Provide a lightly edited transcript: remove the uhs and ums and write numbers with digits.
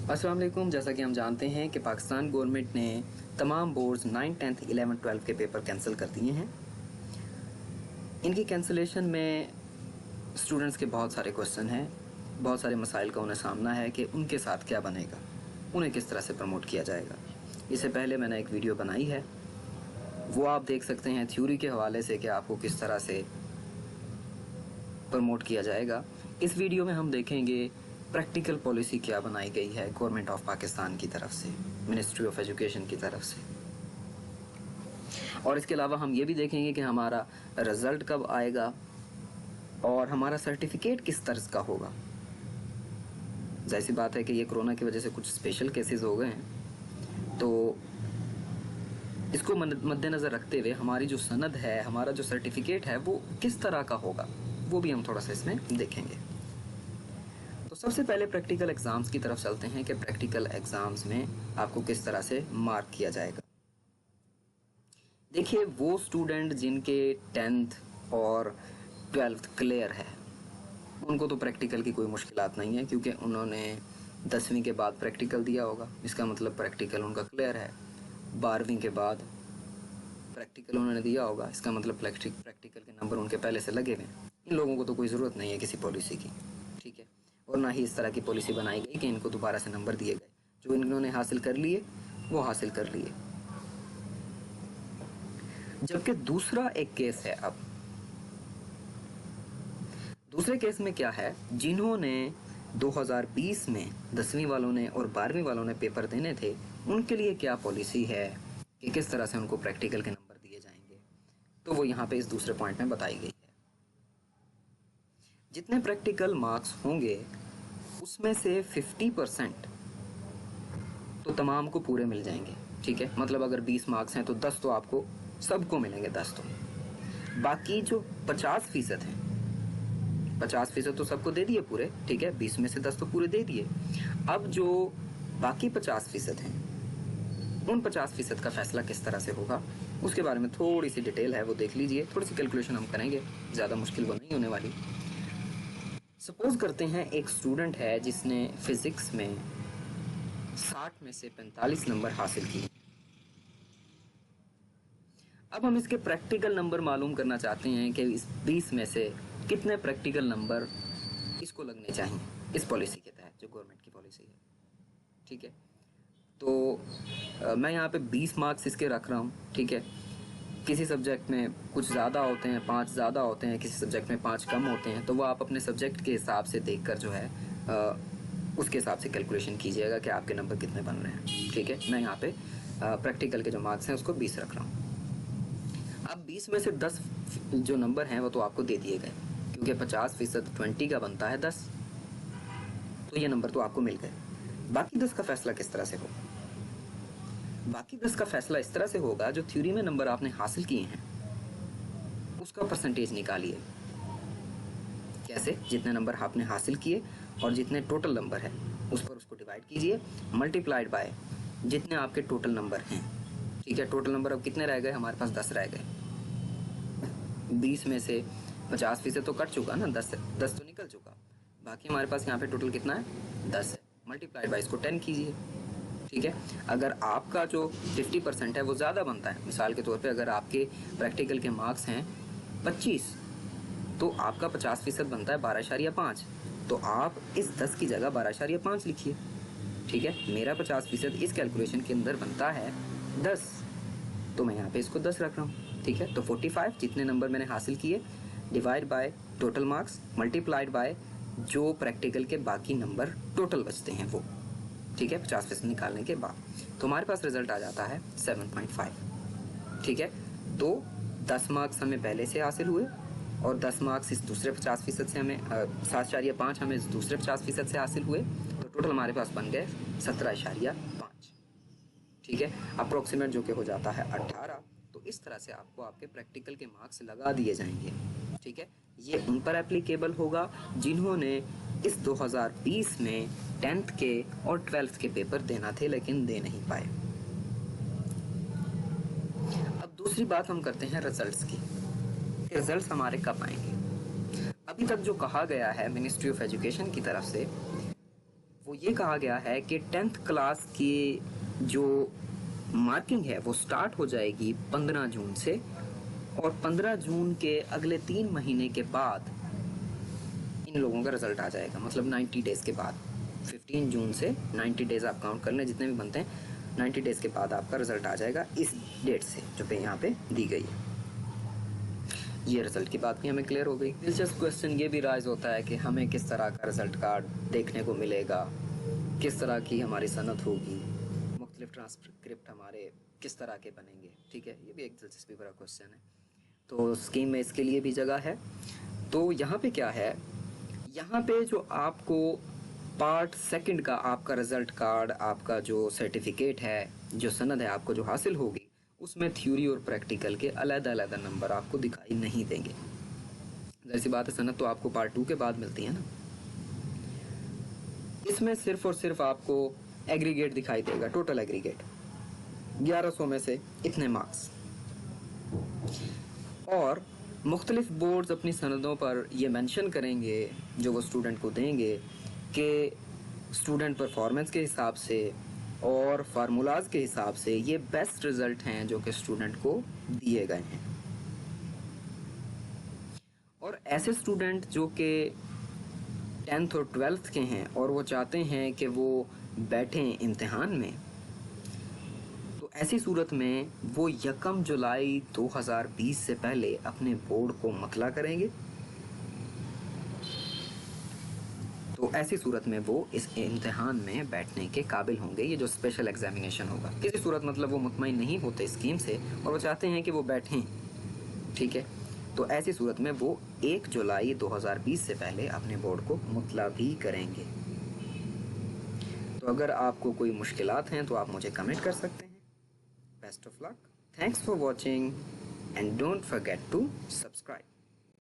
अस्सलाम वालेकुम। जैसा कि हम जानते हैं कि पाकिस्तान गवर्नमेंट ने तमाम बोर्ड्स 9, 10, 11, 12 के पेपर कैंसिल कर दिए हैं। इनकी कैंसिलेशन में स्टूडेंट्स के बहुत सारे क्वेश्चन हैं, बहुत सारे मसाइल का उन्हें सामना है कि उनके साथ क्या बनेगा, उन्हें किस तरह से प्रमोट किया जाएगा। इससे पहले मैंने एक वीडियो बनाई है, वो आप देख सकते हैं थ्योरी के हवाले से कि आपको किस तरह से प्रमोट किया जाएगा। इस वीडियो में हम देखेंगे प्रैक्टिकल पॉलिसी क्या बनाई गई है गवर्नमेंट ऑफ पाकिस्तान की तरफ से, मिनिस्ट्री ऑफ एजुकेशन की तरफ से। और इसके अलावा हम ये भी देखेंगे कि हमारा रिज़ल्ट कब आएगा और हमारा सर्टिफिकेट किस तर्ज का होगा। जाहिर सी बात है कि ये कोरोना की वजह से कुछ स्पेशल केसेस हो गए हैं, तो इसको मद्देनज़र रखते हुए हमारी जो सनद है, हमारा जो सर्टिफिकेट है, वो किस तरह का होगा, वो भी हम थोड़ा सा इसमें देखेंगे। तो सबसे पहले प्रैक्टिकल एग्ज़ाम्स की तरफ चलते हैं कि प्रैक्टिकल एग्ज़ाम्स में आपको किस तरह से मार्क किया जाएगा। देखिए, वो स्टूडेंट जिनके 10th और 12th क्लियर है, उनको तो प्रैक्टिकल की कोई मुश्किलात नहीं है, क्योंकि उन्होंने 10वीं के बाद प्रैक्टिकल दिया होगा, इसका मतलब प्रैक्टिकल उनका क्लियर है। 12वीं के बाद प्रैक्टिकल उन्होंने दिया होगा, इसका मतलब प्रैक्टिकल के नंबर उनके पहले से लगे हुए हैं। इन लोगों को तो कोई ज़रूरत नहीं है किसी पॉलिसी की, ठीक है। और ना ही इस तरह की पॉलिसी बनाई गई कि इनको दोबारा से नंबर दिए गए। जो इन्होंने हासिल कर लिए वो हासिल कर लिए। जबकि दूसरा एक केस है। अब दूसरे केस में क्या है, जिन्होंने 2020 में 10वीं वालों ने और 12वीं वालों ने पेपर देने थे, उनके लिए क्या पॉलिसी है कि किस तरह से उनको प्रैक्टिकल के नंबर दिए जाएंगे, तो वो यहाँ पे इस दूसरे पॉइंट में बताई गई है। जितने प्रैक्टिकल मार्क्स होंगे उसमें से 50% तो तमाम को पूरे मिल जाएंगे, ठीक है। मतलब अगर 20 मार्क्स हैं तो 10 तो आपको सबको मिलेंगे, 10 तो। बाकी जो 50% हैं, 50% तो सबको दे दिए पूरे, ठीक है। 20 में से 10 तो पूरे दे दिए। अब जो बाकी 50% हैं, उन 50% का फैसला किस तरह से होगा, उसके बारे में थोड़ी सी डिटेल है, वो देख लीजिए। थोड़ी सी कैलकुलेशन हम करेंगे, ज़्यादा मुश्किल वो नहीं होने वाली। सपोज करते हैं एक स्टूडेंट है जिसने फिज़िक्स में 60 में से 45 नंबर हासिल किए। अब हम इसके प्रैक्टिकल नंबर मालूम करना चाहते हैं कि इस 20 में से कितने प्रैक्टिकल नंबर इसको लगने चाहिए इस पॉलिसी के तहत, जो गवर्नमेंट की पॉलिसी है, ठीक है। तो मैं यहाँ पे 20 मार्क्स इसके रख रहा हूँ, ठीक है। किसी सब्जेक्ट में कुछ ज़्यादा होते हैं, 5 ज़्यादा होते हैं, किसी सब्जेक्ट में 5 कम होते हैं, तो वो आप अपने सब्जेक्ट के हिसाब से देखकर जो है उसके हिसाब से कैलकुलेशन कीजिएगा कि आपके नंबर कितने बन रहे हैं, ठीक है। मैं यहाँ पे प्रैक्टिकल के जो मार्क्स हैं उसको 20 रख रहा हूँ। अब 20 में से 10 जो नंबर हैं वो तो आपको दे दिए गए, क्योंकि 50% 20 का बनता है 10, तो ये नंबर तो आपको मिल गए। बाकी 10 का फैसला किस तरह से होगा? बाकी 10 का फैसला इस तरह से होगा, जो थ्योरी में नंबर आपने हासिल किए हैं उसका परसेंटेज निकालिए। कैसे? जितने नंबर आपने हासिल किए और जितने टोटल नंबर है उस पर उसको डिवाइड कीजिए, मल्टीप्लाइड बाय जितने आपके टोटल नंबर हैं, ठीक है। टोटल नंबर अब कितने रह गए? हमारे पास 10 रह गए। 20 में से 50% तो कट चुका ना, 10 तो निकल चुका। बाकी हमारे पास यहाँ पे टोटल कितना है? 10 है। मल्टीप्लाइड बाय इसको 10 कीजिए, ठीक है। अगर आपका जो 50% है वो ज़्यादा बनता है, मिसाल के तौर पे अगर आपके प्रैक्टिकल के मार्क्स हैं 25, तो आपका 50% बनता है 12.5, तो आप इस 10 की जगह 12.5 लिखिए, ठीक है। मेरा 50% इस कैलकुलेशन के अंदर बनता है 10, तो मैं यहाँ पे इसको 10 रख रहा हूँ, ठीक है। तो 45 जितने नंबर मैंने हासिल किए, divide by total marks, multiplied by जो प्रैक्टिकल के बाकी नंबर टोटल बचते हैं वो, ठीक है। 50% निकालने के बाद तो हमारे पास रिजल्ट आ जाता है 7.5, ठीक है। तो 10 मार्क्स हमें पहले से हासिल हुए और 10 मार्क्स इस दूसरे 50% से हमें 7.5 हमें इस दूसरे 50% से हासिल हुए, तो टोटल हमारे पास बन गए 17.5, ठीक है। अप्रोक्सीमेट जो कि हो जाता है 18। तो इस तरह से आपको आपके प्रैक्टिकल के मार्क्स लगा दिए जाएंगे, ठीक है। ये उन पर एप्लीकेबल होगा जिन्होंने इस 2020 में 10th के और 12th के पेपर देना थे लेकिन दे नहीं पाए। अब दूसरी बात हम करते हैं रिजल्ट्स की। रिजल्ट्स हमारे कब आएंगे? अभी तक जो कहा गया है मिनिस्ट्री ऑफ एजुकेशन की तरफ से, वो ये कहा गया है कि 10th क्लास की जो मार्किंग है वो स्टार्ट हो जाएगी 15 जून से, और 15 जून के अगले 3 महीने के बाद इन लोगों का रिजल्ट आ जाएगा, मतलब 90 डेज़ के बाद। 15 जून से 90 डेज़ आप काउंट कर लें, जितने भी बनते हैं, 90 डेज़ के बाद आपका रिजल्ट आ जाएगा इस डेट से जो पे यहाँ पे दी गई है। ये रिजल्ट की बात भी हमें क्लियर हो गई। दिलचस्प क्वेश्चन ये भी राइज होता है कि हमें किस तरह का रिजल्ट कार्ड देखने को मिलेगा, किस तरह की हमारी सनद होगी, मुख्तलिफ ट्रांसक्रिप्ट हमारे किस तरह के बनेंगे। ठीक है, ये भी एक दिलचस्पी भरा क्वेश्चन है। तो स्कीम में इसके लिए भी जगह है। तो यहाँ पे क्या है, यहाँ पे जो आपको पार्ट सेकंड का आपका रिजल्ट कार्ड, आपका जो सर्टिफिकेट है, जो सनद है आपको जो हासिल होगी, उसमें थ्योरी और प्रैक्टिकल के अलग-अलग नंबर आपको दिखाई नहीं देंगे। जैसी बात है, सनद तो आपको पार्ट 2 के बाद मिलती है ना। इसमें सिर्फ और सिर्फ आपको एग्रीगेट दिखाई देगा, टोटल एग्रीगेट 1100 में से इतने मार्क्स। और मुख्तलिफ बोर्ड्स अपनी सनदों पर ये मेंशन करेंगे, जो वो स्टूडेंट को देंगे, कि स्टूडेंट परफॉर्मेंस के हिसाब से और फार्मूलाज के हिसाब से ये बेस्ट रिज़ल्ट हैं जो कि स्टूडेंट को दिए गए हैं। और ऐसे स्टूडेंट जो कि 10th और 12th के हैं और वो चाहते हैं कि वो बैठें इम्तिहान में, तो ऐसी सूरत में वो 1 जुलाई 2020 से पहले अपने बोर्ड को मतला करेंगे। तो ऐसी सूरत में वो इस इम्तिहान में बैठने के काबिल होंगे, ये जो स्पेशल एग्जामिनेशन होगा। किसी सूरत मतलब वो मुतमईन नहीं होते स्कीम से और वो चाहते हैं कि वो बैठें। ठीक है, तो ऐसी सूरत में वो 1 जुलाई 2020 से पहले अपने बोर्ड को मुतला भी करेंगे। तो अगर आपको कोई मुश्किलात हैं तो आप मुझे कमेंट कर सकते हैं। Best of luck, thanks for watching and don't forget to subscribe.